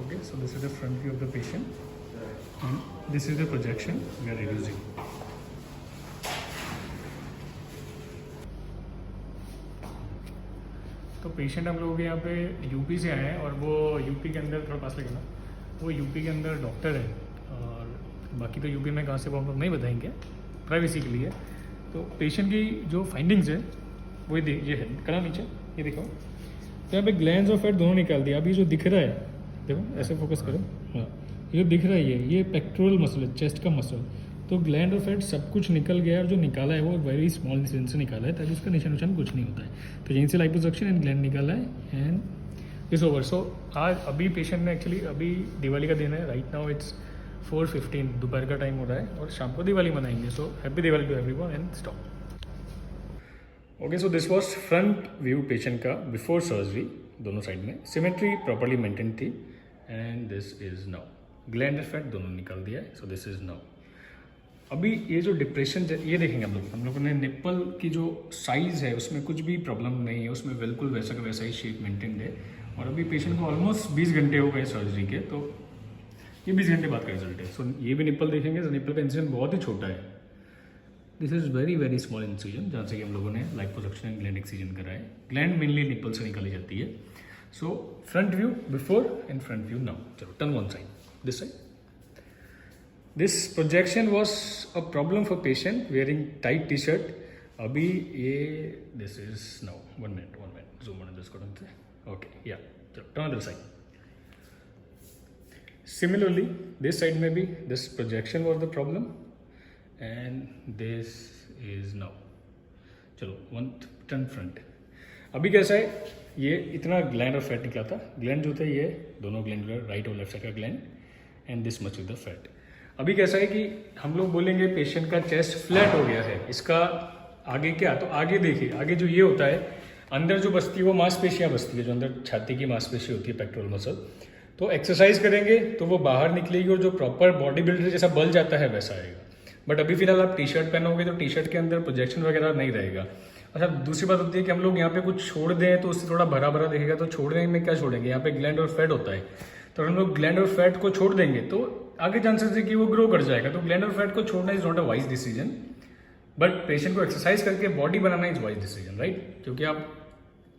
Okay, so this is the front view of the patient and this is the projection we are reducing. तो patient हम लोग यहाँ पे UP से आए हैं और वो यूपी के अंदर थोड़ा पास लगेगा, वो यूपी के अंदर डॉक्टर है और बाकी तो यूपी में कहाँ से वो हम लोग नहीं बताएंगे प्राइवेसी के लिए। तो पेशेंट की जो फाइंडिंग्स है वो ये है, करा नीचे ये देखो, तो यहाँ पे ग्लैंड्स और फैट दोनों निकाल दिया। अभी जो दिख रहा है देखो, ऐसे फोकस करो, हाँ ये दिख रहा है, ये पेक्टोरल मसल है, चेस्ट का मसल। तो ग्लैंड और फैट सब कुछ निकल गया और जो निकाला है वो वेरी स्मॉल इंसिजन से निकाला है ताकि उसका निशान निशान कुछ नहीं होता है। तो यहीं से लाइपोसक्शन एंड ग्लैंड निकाला है एंड इस ओवर। सो आज अभी पेशेंट ने एक्चुअली अभी दिवाली का दिन है, राइट नाउ इट्स 4:15 दोपहर का टाइम हो रहा है और शाम को दिवाली मनाएंगे। So happy Diwali to everyone and stop. Okay, so this was front view patient का बिफोर सर्जरी, दोनों साइड में सिमेट्री प्रॉपर्ली मेंटेन थी and this is now gland और फैट दोनों निकाल दिया है। So this is now. अभी ये जो डिप्रेशन ये देखेंगे हम लोगों ने निप्पल की जो साइज़ है उसमें कुछ भी प्रॉब्लम नहीं है, उसमें बिल्कुल वैसा का वैसा ही शेप मेंटेन्ड है। और अभी पेशेंट को ऑलमोस्ट 20 घंटे हो गए सर्जरी के, तो ये 20 घंटे बाद का रिजल्ट है। सो ये भी निप्पल देखेंगे तो निप्पल का इंसिजन बहुत ही छोटा है। This is very very small incision जहाँ से कि हम लोगों ने लाइपोसक्शन एंड ग्लैंड एक्सीजन करा है। ग्लैंड मेनली निप्पल से निकाली जाती है। So front view before and front view now. चलो turn one side, this side. This projection was a problem for patient wearing tight t-shirt. अभी ये this is now 1 minute zoom on this corner. Okay, yeah. So turn other side. Similarly, this side maybe this projection was the problem, and this is now. चलो one turn front. अभी कैसा है, ये इतना gland और fat निकला था। Gland जो थे ये दोनों ग्लैंड, राइट और लेफ्ट साइड का gland, and this much with the fat. अभी कैसा है कि हम लोग बोलेंगे पेशेंट का चेस्ट फ्लैट हो गया है। इसका आगे क्या, तो आगे देखिए, आगे जो ये होता है अंदर जो बसती है वो मांसपेशियाँ बसती है, जो अंदर छाती की मांसपेशी होती है पेक्टोरल मसल। तो एक्सरसाइज करेंगे तो वो बाहर निकलेगी और जो प्रॉपर बॉडी बिल्डर जैसा बल जाता है वैसा आएगा। बट अभी फिलहाल आप टी शर्ट पहनोगे तो टी शर्ट के अंदर प्रोजेक्शन वगैरह नहीं रहेगा। अच्छा, दूसरी बात होती है कि हम लोग यहाँ पे कुछ छोड़ दें तो उससे थोड़ा भरा भरा दिखेगा। तो छोड़ने में क्या छोड़ेंगे, यहाँ पे ग्लैंड और फैट होता है, तो हम लोग ग्लैंड और फैट को छोड़ देंगे तो आगे चांसेस है कि वो ग्रो कर जाएगा। तो ग्लैंड और फैट को छोड़ना is not a wise decision, but patient को एक्सरसाइज करके body banana is wise decision, right. क्योंकि आप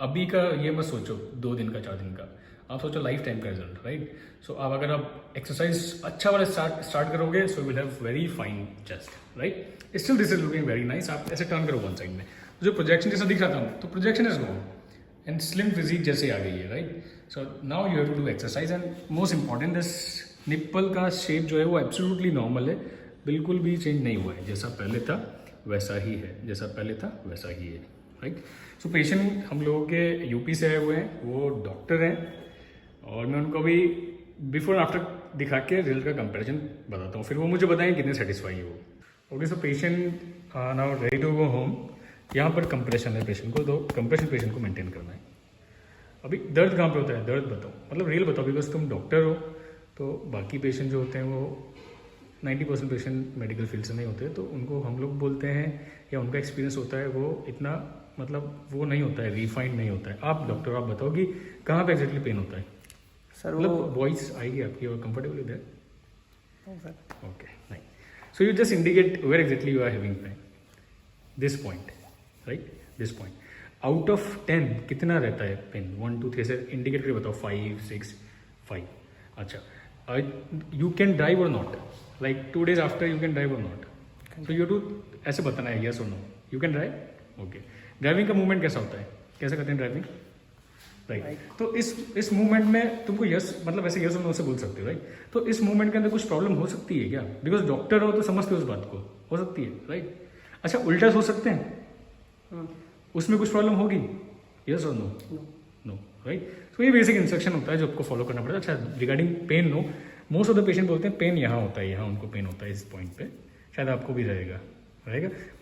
अभी का ये मत सोचो 2 दिन का 4 दिन का, आप सोचो लाइफ टाइम का रिजल्ट, राइट। सो अब अगर आप एक्सरसाइज अच्छा वाला स्टार्ट करोगे so will have very fine chest, right. Still this is looking very nice. आप ऐसे टर्न करो वन साइड में, जो प्रोजेक्शन जैसा दिख रहा था तो projection is gone and slim physique जैसे आ गई है, right. So now you have to do exercise and most important this nipple का शेप जो है वो एब्सोल्युटली नॉर्मल है, बिल्कुल भी चेंज नहीं हुआ है। जैसा पहले था वैसा ही है, जैसा पहले था वैसा ही है, राइट। सो पेशेंट हम लोगों के यूपी से आए हुए हैं, वो डॉक्टर हैं और मैं उनको अभी बिफोर आफ्टर दिखा के रिजल्ट का कंपैरिजन बताता हूँ, फिर वो मुझे बताएं कितने सेटिस्फाई है वो। Okay, so patient now ready to go home. यहाँ पर कंप्रेशन है पेशेंट को, तो कंप्रेशन पेशेंट को मेंटेन करना है। अभी दर्द कहाँ पे होता है, दर्द बताओ, मतलब रियल बताओ, बिकॉज तुम डॉक्टर हो। तो बाकी पेशेंट जो होते हैं वो 90% पेशेंट मेडिकल फील्ड से नहीं होते, तो उनको हम लोग बोलते हैं या उनका एक्सपीरियंस होता है वो इतना मतलब वो नहीं होता है, रिफाइंड नहीं होता है। आप डॉक्टर, आप बताओ कि कहाँ पे एक्जैक्टली पेन होता है। सर मतलब वॉइस आएगी आपकी और कंफर्टेबल इधर, okay nice. So you just indicate where exactly you are having pain, this point, right, this point. Out of 10 कितना रहता है पेन, 1 2 3 से इंडिकेट करके बताओ, 5 6 5। अच्छा, यू कैन ड्राइव और not, like 2 days after you can drive और not, तो यू टू ऐसे बताना है यस और no, you can drive, okay. Driving का मूवमेंट कैसा होता है, कैसे करते हैं ड्राइविंग, राइट। तो इस मूवमेंट में तुमको यस मतलब ऐसे यस और नो से बोल सकते हो, राइट। तो इस मूवमेंट के अंदर कुछ प्रॉब्लम हो सकती है क्या, बिकॉज डॉक्टर हो तो समझते हो उस बात को, हो सकती है, राइट। अच्छा, उल्टा हो सकते हैं, उसमें कुछ प्रॉब्लम होगी, यस और नो, नो, राइट। तो ये बेसिक इंस्ट्रक्शन होता है जो आपको फॉलो करना पड़ेगा। अच्छा, regarding pain, no, most of the patient बोलते हैं पेन यहाँ होता है, यहाँ उनको पेन होता है इस पॉइंट पे, शायद आपको भी रहेगा,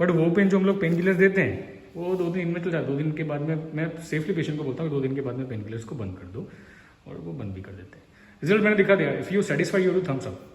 बट वो पेन जो हम लोग पेन किलर्स देते हैं वो 2 दिन में चल जाता है। 2 दिन के बाद में मैं सेफली पेशेंट को बोलता हूँ 2 दिन के बाद में पेन किलर्स को बंद कर दो, और वो बंद भी कर देते हैं। रिजल्ट मैंने दिखा दिया। If you satisfy you two thumbs up.